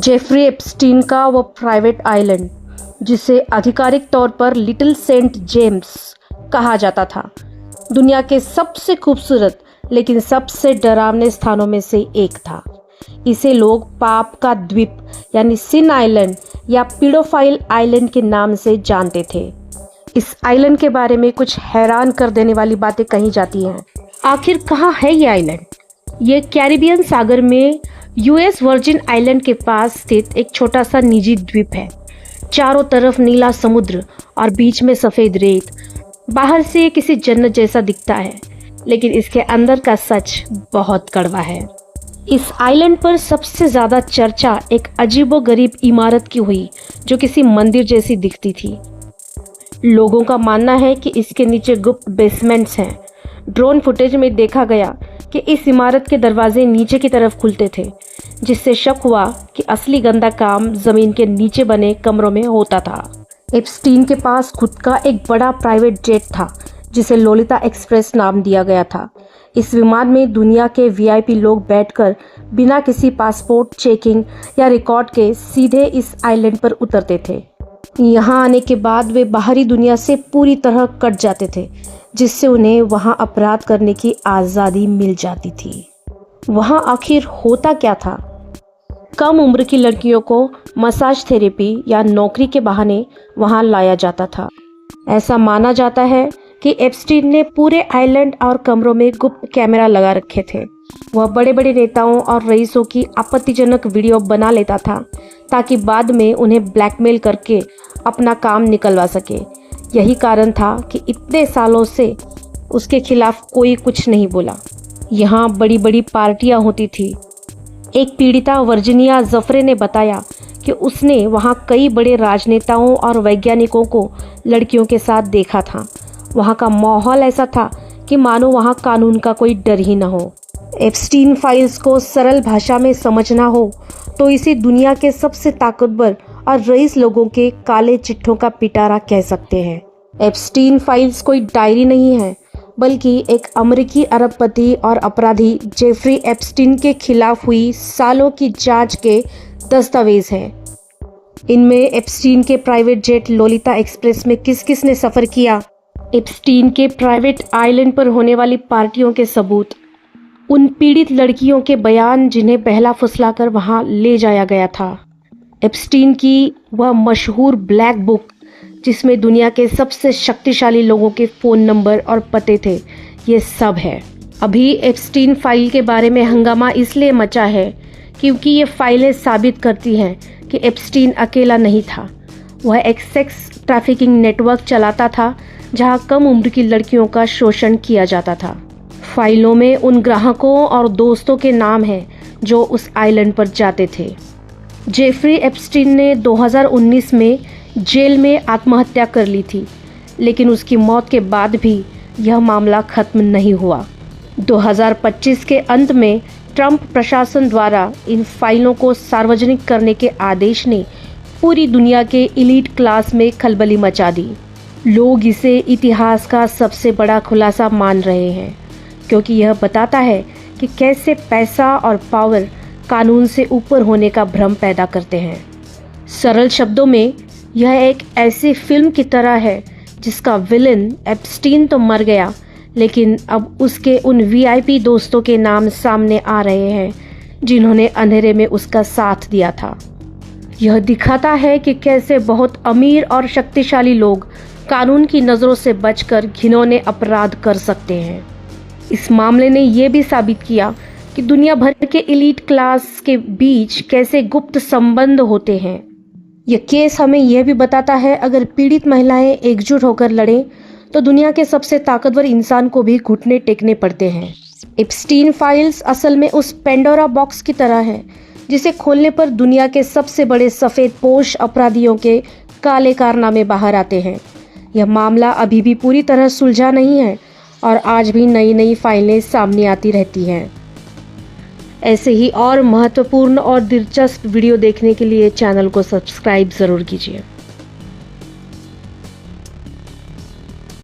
Jeffrey Epstein का वो private island, जिसे आधिकारिक तौर पर लिटिल सेंट जेम्स कहा जाता था, दुनिया के सबसे खूबसूरत लेकिन सबसे डरावने स्थानों में से एक था। इसे लोग पाप का द्वीप यानी सिन आइलैंड या पीडोफाइल आइलैंड के नाम से जानते थे। इस आइलैंड के बारे में कुछ हैरान कर देने वाली बातें कही जाती हैं। आखिर कहाँ है ये आइलैंड? ये कैरिबियन सागर में यूएस वर्जिन आइलैंड के पास स्थित एक छोटा सा निजी द्वीप है। चारों तरफ नीला समुद्र और बीच में सफ़ेद रेत। बाहर से ये किसी जन्नत जैसा दिखता है, लेकिन इसके अंदर का सच बहुत कड़वा है। इस आइलैंड पर सबसे ज़्यादा चर्चा एक अजीबोगरीब इमारत की हुई, जो किसी मंदिर जैसी दिखती थी। लोगों का मानना है कि इसके नीचे गुप्त बेसमेंट्स हैं। ड्रोन फुटेज में देखा गया कि इस इमारत के दरवाजे नीचे की तरफ खुलते थे, जिससे शक हुआ कि असली गंदा काम ज़मीन के नीचे बने कमरों में होता था। एप्स्टीन के पास खुद का एक बड़ा प्राइवेट जेट था, जिसे लोलिता एक्सप्रेस नाम दिया गया था। इस विमान में दुनिया के वीआईपी लोग बैठकर बिना किसी पासपोर्ट चेकिंग या रिकॉर्ड के सीधे इस आइलैंड पर उतरते थे। यहाँ आने के बाद वे बाहरी दुनिया से पूरी तरह कट जाते थे, जिससे उन्हें वहाँ अपराध करने की आज़ादी मिल जाती थी। वहाँ आखिर होता क्या था? कम उम्र की लड़कियों को मसाज थेरेपी या नौकरी के बहाने वहाँ लाया जाता था। ऐसा माना जाता है कि एप्स्टीन ने पूरे आइलैंड और कमरों में गुप्त कैमरा लगा रखे थे। वह बड़े बड़े नेताओं और रईसों की आपत्तिजनक वीडियो बना लेता था, ताकि बाद में उन्हें ब्लैकमेल करके अपना काम निकलवा सके। यही कारण था कि इतने सालों से उसके खिलाफ कोई कुछ नहीं बोला। यहाँ बड़ी बड़ी पार्टियाँ होती थी। एक पीड़िता वर्जीनिया जफरे ने बताया कि उसने वहाँ कई बड़े राजनेताओं और वैज्ञानिकों को लड़कियों के साथ देखा था। वहाँ का माहौल ऐसा था कि मानो वहाँ कानून का कोई डर ही न हो। एप्स्टीन फाइल्स को सरल भाषा में समझना हो तो इसे दुनिया के सबसे ताकतवर और रईस लोगों के काले चिट्ठों का पिटारा कह सकते हैं। एप्स्टीन फाइल्स कोई डायरी नहीं है, बल्कि एक अमेरिकी अरबपति और अपराधी जेफरी एप्स्टीन के खिलाफ हुई सालों की जांच के दस्तावेज हैं। इनमें एप्स्टीन के प्राइवेट जेट लोलिता एक्सप्रेस में किस किस ने सफ़र किया, एप्स्टीन के प्राइवेट आइलैंड पर होने वाली पार्टियों के सबूत, उन पीड़ित लड़कियों के बयान जिन्हें बहला फुसलाकर वहां ले जाया गया था, एप्स्टीन की वह मशहूर ब्लैक बुक जिसमें दुनिया के सबसे शक्तिशाली लोगों के फ़ोन नंबर और पते थे, ये सब है। अभी एप्स्टीन फाइल के बारे में हंगामा इसलिए मचा है क्योंकि ये फाइलें साबित करती हैं कि एप्स्टीन अकेला नहीं था। वह एक सेक्स ट्रैफिकिंग नेटवर्क चलाता था, जहां कम उम्र की लड़कियों का शोषण किया जाता था। फाइलों में उन ग्राहकों और दोस्तों के नाम हैं जो उस आइलैंड पर जाते थे। जेफरी एप्स्टीन ने 2019 में जेल में आत्महत्या कर ली थी, लेकिन उसकी मौत के बाद भी यह मामला खत्म नहीं हुआ। 2025 के अंत में ट्रंप प्रशासन द्वारा इन फाइलों को सार्वजनिक करने के आदेश ने पूरी दुनिया के एलीट क्लास में खलबली मचा दी। लोग इसे इतिहास का सबसे बड़ा खुलासा मान रहे हैं, क्योंकि यह बताता है कि कैसे पैसा और पावर कानून से ऊपर होने का भ्रम पैदा करते हैं। सरल शब्दों में यह एक ऐसी फिल्म की तरह है जिसका विलन एप्स्टीन तो मर गया, लेकिन अब उसके उन वीआईपी दोस्तों के नाम सामने आ रहे हैं जिन्होंने अंधेरे में उसका साथ दिया था। यह दिखाता है कि कैसे बहुत अमीर और शक्तिशाली लोग कानून की नज़रों से बचकर घिनौने अपराध कर सकते हैं। इस मामले ने यह भी साबित किया कि दुनिया भर के एलीट क्लास के बीच कैसे गुप्त संबंध होते हैं। यह केस हमें यह भी बताता है, अगर पीड़ित महिलाएं एकजुट होकर लड़ें तो दुनिया के सबसे ताकतवर इंसान को भी घुटने टेकने पड़ते हैं। एप्स्टीन फाइल्स असल में उस पेंडोरा बॉक्स की तरह है, जिसे खोलने पर दुनिया के सबसे बड़े सफ़ेद पोश अपराधियों के काले कारनामे बाहर आते हैं। यह मामला अभी भी पूरी तरह सुलझा नहीं है और आज भी नई नई फाइलें सामने आती रहती हैं। ऐसे ही और महत्वपूर्ण और दिलचस्प वीडियो देखने के लिए चैनल को सब्सक्राइब ज़रूर कीजिए।